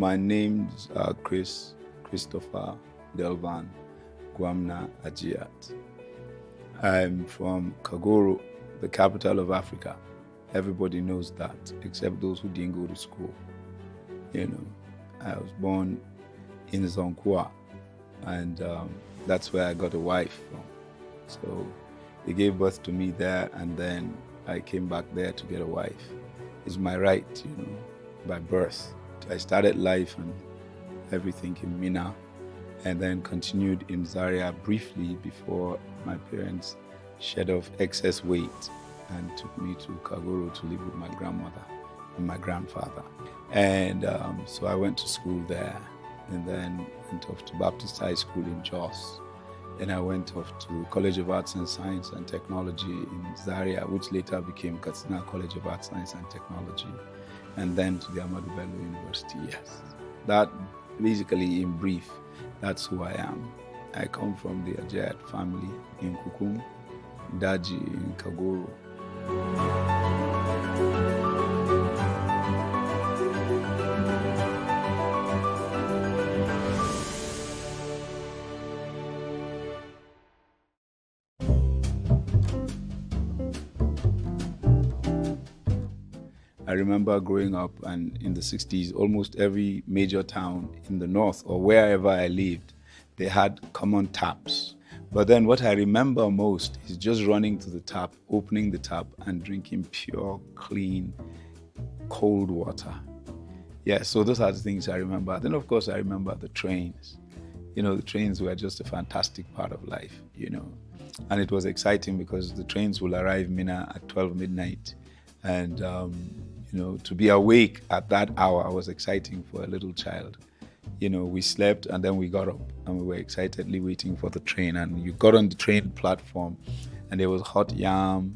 my name's Christopher Delvan Gwamna Ajiat. I'm from Kagoro, the capital of Africa. Everybody knows that, except those who didn't go to school. I was born in Zonkwa, and that's where I got a wife from. So they gave birth to me there, and then I came back there to get a wife. It's my right, by birth. I started life and everything in Mina, and then continued in Zaria briefly before my parents shed off excess weight and took me to Kagoro to live with my grandmother and my grandfather. And so I went to school there, and then went off to Baptist High School in Jos. Then I went off to College of Arts and Science and Technology in Zaria, which later became Katsina College of Arts, Science and Technology, and then to the Ahmadu Bello University, yes. That basically, in brief, that's who I am. I come from the Ajiat family in Kukum, Daji in Kagoro. I remember growing up, and in the 60s, almost every major town in the north or wherever I lived, they had common taps. But then what I remember most is just running to the tap, opening the tap, and drinking pure, clean, cold water. Yeah, so those are the things I remember. Then, of course, I remember the trains. The trains were just a fantastic part of life, And it was exciting because the trains will arrive Mina at 12 midnight. And, to be awake at that hour was exciting for a little child. We slept and then we got up and we were excitedly waiting for the train. And you got on the train platform and there was hot yam.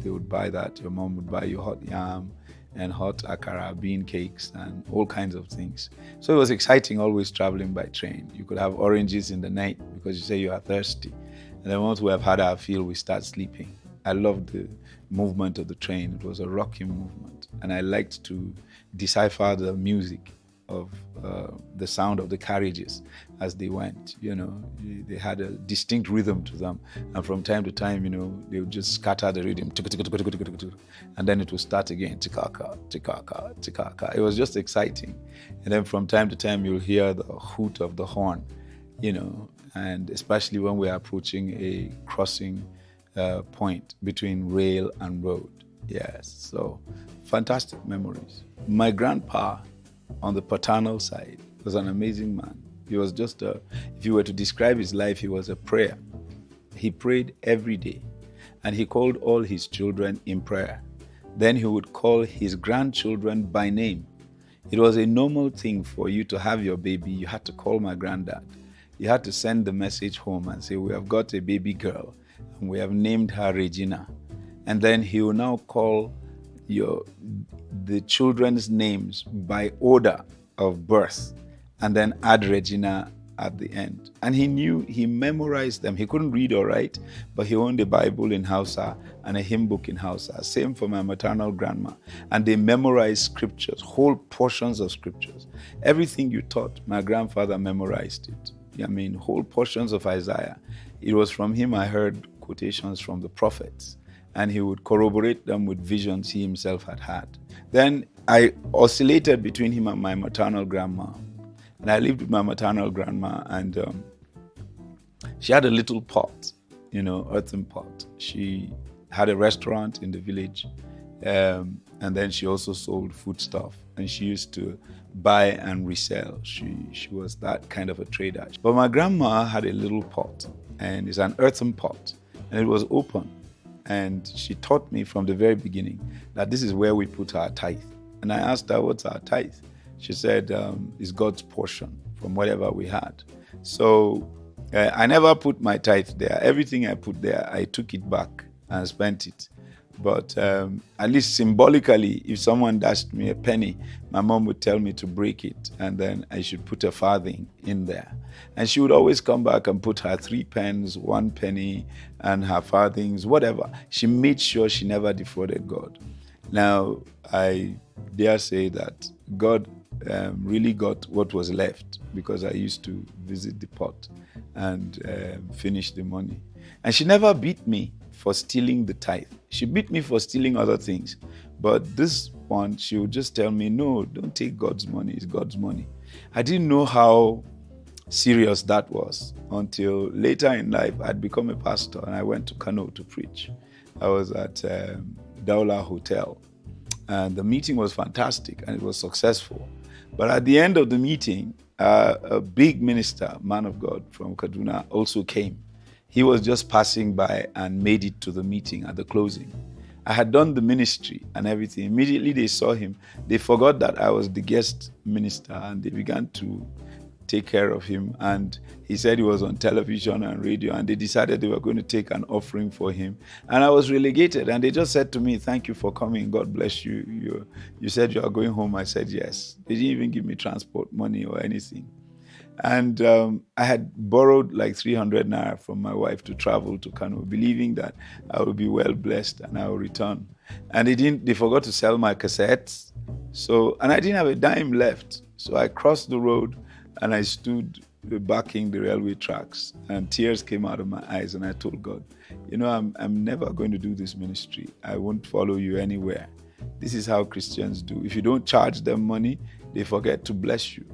They would buy that. Your mom would buy you hot yam and hot akara, bean cakes, and all kinds of things. So it was exciting always traveling by train. You could have oranges in the night because you say you are thirsty. And then once we have had our fill, we start sleeping. I loved the movement of the train. It was a rocking movement. And I liked to decipher the music of the sound of the carriages as they went. They had a distinct rhythm to them. And from time to time, they would just scatter the rhythm. And then it would start again. Tikaka, tikaka, tikaka. It was just exciting. And then from time to time, you'll hear the hoot of the horn, and especially when we're approaching a crossing point between rail and road. Yes, so fantastic memories. My grandpa on the paternal side was an amazing man. He was just if you were to describe his life, he was a prayer. He prayed every day, and he called all his children in prayer. Then he would call his grandchildren by name. It was a normal thing for you to have your baby. You had to call my granddad. You had to send the message home and say, we have got a baby girl, and we have named her Regina. And then he will now call the children's names by order of birth, and then add Regina at the end. And he memorized them. He couldn't read or write, but he owned a Bible in Hausa and a hymn book in Hausa. Same for my maternal grandma. And they memorized scriptures, whole portions of scriptures. Everything you taught, my grandfather memorized it. Whole portions of Isaiah. It was from him I heard quotations from the prophets, and he would corroborate them with visions he himself had had. Then I oscillated between him and my maternal grandma. And I lived with my maternal grandma, and she had a little pot, earthen pot. She had a restaurant in the village, and then she also sold food stuff, and she used to buy and resell. She was that kind of a trader. But my grandma had a little pot, and it's an earthen pot, and it was open. And she taught me from the very beginning that this is where we put our tithe. And I asked her, what's our tithe? She said, it's God's portion from whatever we had. So I never put my tithe there. Everything I put there, I took it back and spent it. But at least symbolically, if someone dashed me a penny, my mom would tell me to break it, and then I should put a farthing in there. And she would always come back and put her 3 pence, 1 penny, and her farthings, whatever. She made sure she never defrauded God. Now, I dare say that God really got what was left, because I used to visit the pot and finish the money. And she never beat me for stealing the tithe. She beat me for stealing other things. But this one, she would just tell me, no, don't take God's money. It's God's money. I didn't know how serious that was until later in life. I'd become a pastor and I went to Kano to preach. I was at Daula Hotel, and the meeting was fantastic and it was successful. But at the end of the meeting, a big minister, man of God from Kaduna, also came. He was just passing by and made it to the meeting at the closing. I had done the ministry and everything. Immediately they saw him. They forgot that I was the guest minister, and they began to take care of him. And he said he was on television and radio, and they decided they were going to take an offering for him. And I was relegated, and they just said to me, thank you for coming. God bless you. You said you are going home. I said yes. They didn't even give me transport money or anything. And I had borrowed like 300 naira from my wife to travel to Kano, believing that I would be well blessed and I would return. And they forgot to sell my cassettes. And I didn't have a dime left. So I crossed the road and I stood backing the railway tracks, and tears came out of my eyes. And I told God, I'm never going to do this ministry. I won't follow you anywhere. This is how Christians do. If you don't charge them money, they forget to bless you.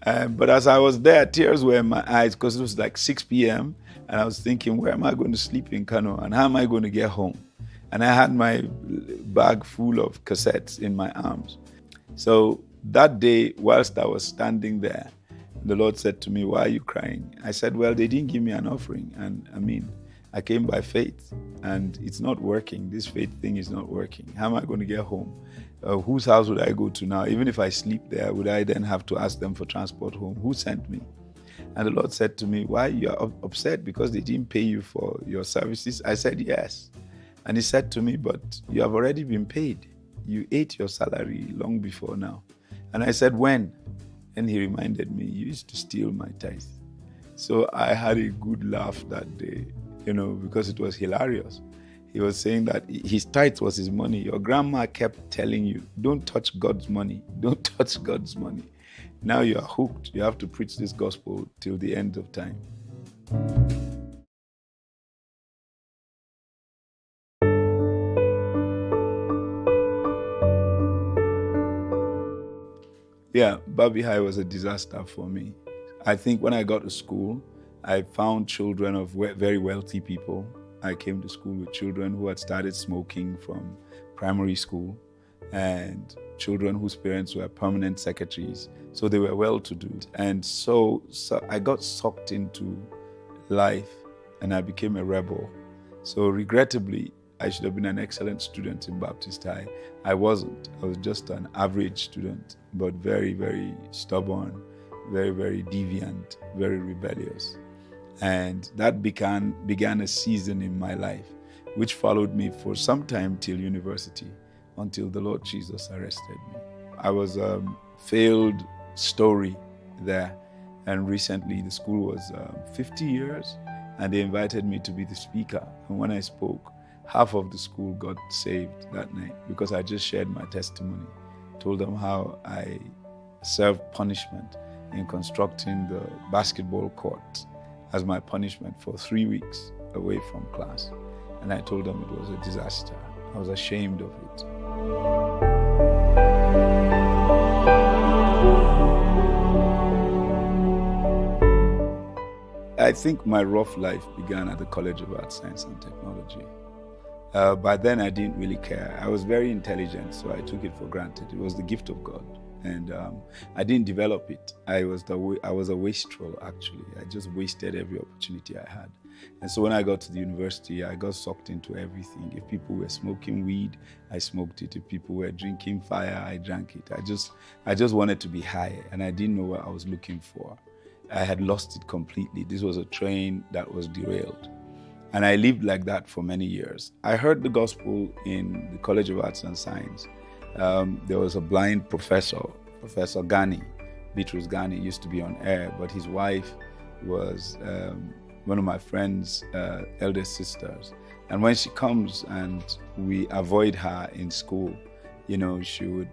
But as I was there, tears were in my eyes, because it was like 6 p.m. and I was thinking, where am I going to sleep in Kano, and how am I going to get home? And I had my bag full of cassettes in my arms. So that day, whilst I was standing there, the Lord said to me, why are you crying? I said, well, they didn't give me an offering. And I came by faith, and it's not working. This faith thing is not working. How am I going to get home? Whose house would I go to now? Even if I sleep there, would I then have to ask them for transport home? Who sent me? And the Lord said to me, why you are upset because they didn't pay you for your services? I said, yes. And he said to me, but you have already been paid. You ate your salary long before now. And I said, when? And he reminded me, you used to steal my tithe. So I had a good laugh that day, because it was hilarious. He was saying that his tithe was his money. Your grandma kept telling you, don't touch God's money. Don't touch God's money. Now you are hooked. You have to preach this gospel till the end of time. Yeah, Babi High was a disaster for me. I think when I got to school, I found children of very wealthy people. I came to school with children who had started smoking from primary school, and children whose parents were permanent secretaries. So they were well-to-do. And so I got sucked into life, and I became a rebel. So regrettably, I should have been an excellent student in Baptist High. I wasn't. I was just an average student, but very, very stubborn, very, very deviant, very rebellious. And that began a season in my life, which followed me for some time till university, until the Lord Jesus arrested me. I was a failed story there, and recently the school was 50 years, and they invited me to be the speaker. And when I spoke, half of the school got saved that night, because I just shared my testimony, told them how I served punishment in constructing the basketball court as my punishment for 3 weeks away from class. And I told them it was a disaster. I was ashamed of it. I think my rough life began at the College of Arts, Science and Technology. By then I didn't really care. I was very intelligent, so I took it for granted. It was the gift of God. And I didn't develop it. I was a wastrel, actually. I just wasted every opportunity I had. And so when I got to the university, I got sucked into everything. If people were smoking weed, I smoked it. If people were drinking fire, I drank it. I just wanted to be high, and I didn't know what I was looking for. I had lost it completely. This was a train that was derailed. And I lived like that for many years. I heard the gospel in the College of Arts and Science. There was a blind professor, Professor Ghani, Bitrus Ghani, used to be on air, but his wife was one of my friend's eldest sisters. And when she comes and we avoid her in school, she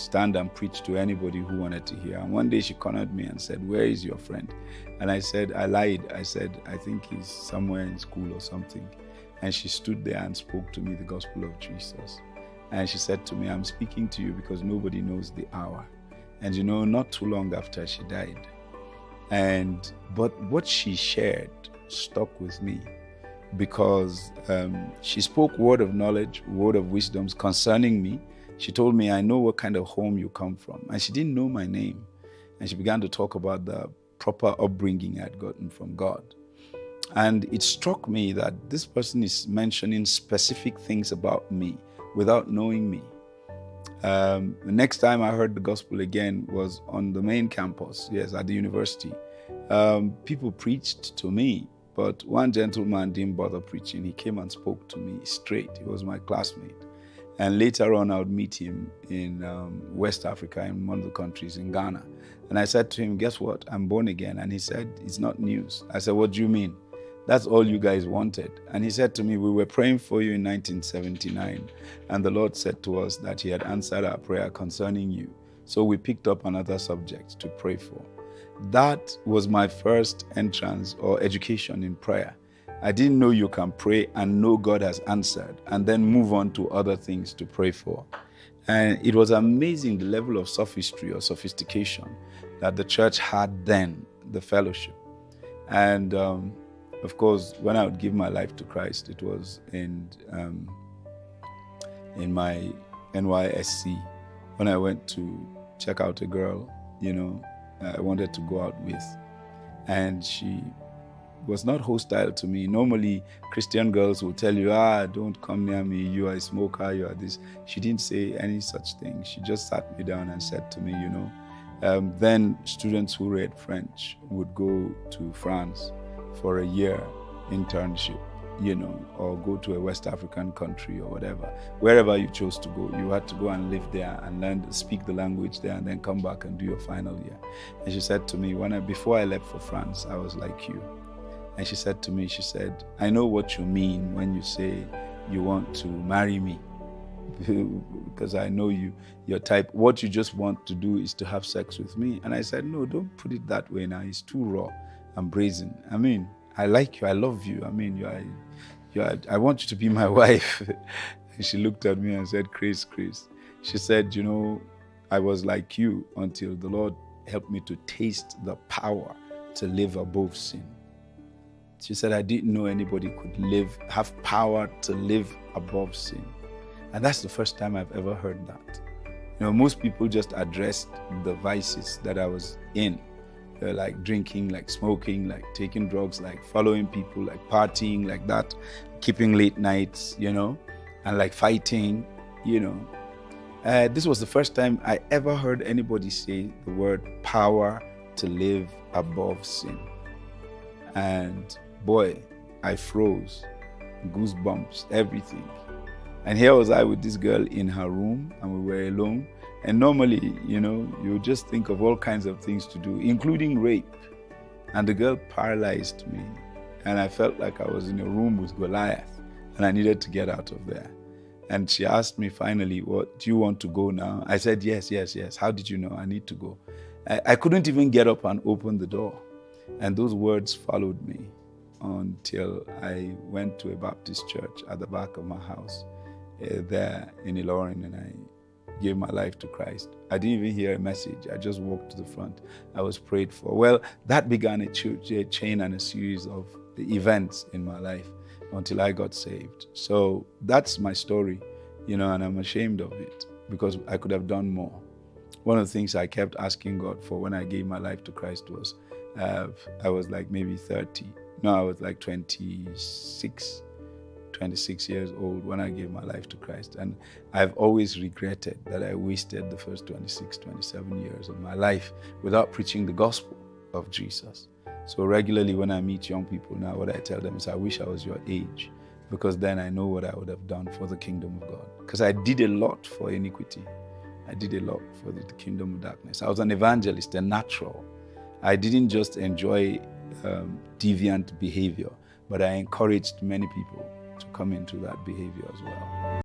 stand and preach to anybody who wanted to hear. And one day she cornered me and said, "Where is your friend?" And I said, I lied. I said, "I think he's somewhere in school or something." And she stood there and spoke to me the gospel of Jesus. And she said to me, "I'm speaking to you because nobody knows the hour." And not too long after she died. But what she shared stuck with me, because she spoke word of knowledge, word of wisdoms concerning me. She told me, "I know what kind of home you come from." And she didn't know my name. And she began to talk about the proper upbringing I'd gotten from God. And it struck me that this person is mentioning specific things about me without knowing me. The next time I heard the gospel again was on the main campus, yes, at the university. People preached to me, but one gentleman didn't bother preaching. He came and spoke to me straight. He was my classmate. And later on, I would meet him in West Africa, in one of the countries, in Ghana. And I said to him, "Guess what? I'm born again." And he said, "It's not news." I said, "What do you mean? That's all you guys wanted." And he said to me, "We were praying for you in 1979. And the Lord said to us that he had answered our prayer concerning you. So we picked up another subject to pray for." That was my first entrance or education in prayer. I didn't know you can pray and know God has answered and then move on to other things to pray for. And it was amazing the level of sophistry or sophistication that the church had then, the fellowship. And of course, when I would give my life to Christ, it was in my NYSC, when I went to check out a girl, I wanted to go out with. And she was not hostile to me. Normally, Christian girls will tell you, "Don't come near me, you are a smoker, you are this." She didn't say any such thing. She just sat me down and said to me, then students who read French would go to France for a year internship, or go to a West African country or whatever. Wherever you chose to go, you had to go and live there and learn to speak the language there and then come back and do your final year. And she said to me, before I left for France, I was like you. And she said to me, "I know what you mean when you say you want to marry me, because I know your type. What you just want to do is to have sex with me." And I said, "No, don't put it that way now. It's too raw and brazen. I mean, I like you. I love you. I mean, I want you to be my wife." And she looked at me and said, Chris. She said, "I was like you until the Lord helped me to taste the power to live above sin." She said, "I didn't know anybody could have power to live above sin." And that's the first time I've ever heard that. Most people just addressed the vices that I was in. Like drinking, like smoking, like taking drugs, like following people, like partying, like that, keeping late nights, and like fighting, This was the first time I ever heard anybody say the word power to live above sin. And boy, I froze, goosebumps, everything. And here was I with this girl in her room, and we were alone. And normally, you just think of all kinds of things to do, including rape. And the girl paralyzed me. And I felt like I was in a room with Goliath, and I needed to get out of there. And she asked me finally, "Do you want to go now?" I said, yes. "How did you know I need to go?" I couldn't even get up and open the door. And those words followed me until I went to a Baptist church at the back of my house there in Ilorin, and I gave my life to Christ. I didn't even hear a message. I just walked to the front. I was prayed for. Well, that began a chain and a series of events in my life until I got saved. So that's my story, and I'm ashamed of it because I could have done more. One of the things I kept asking God for when I gave my life to Christ was, I was like maybe 30. No, I was like 26 years old when I gave my life to Christ. And I've always regretted that I wasted the first 26, 27 years of my life without preaching the gospel of Jesus. So regularly when I meet young people now, what I tell them is, I wish I was your age, because then I know what I would have done for the kingdom of God. Because I did a lot for iniquity. I did a lot for the kingdom of darkness. I was an evangelist, a natural. I didn't just enjoy deviant behavior, but I encouraged many people to come into that behavior as well.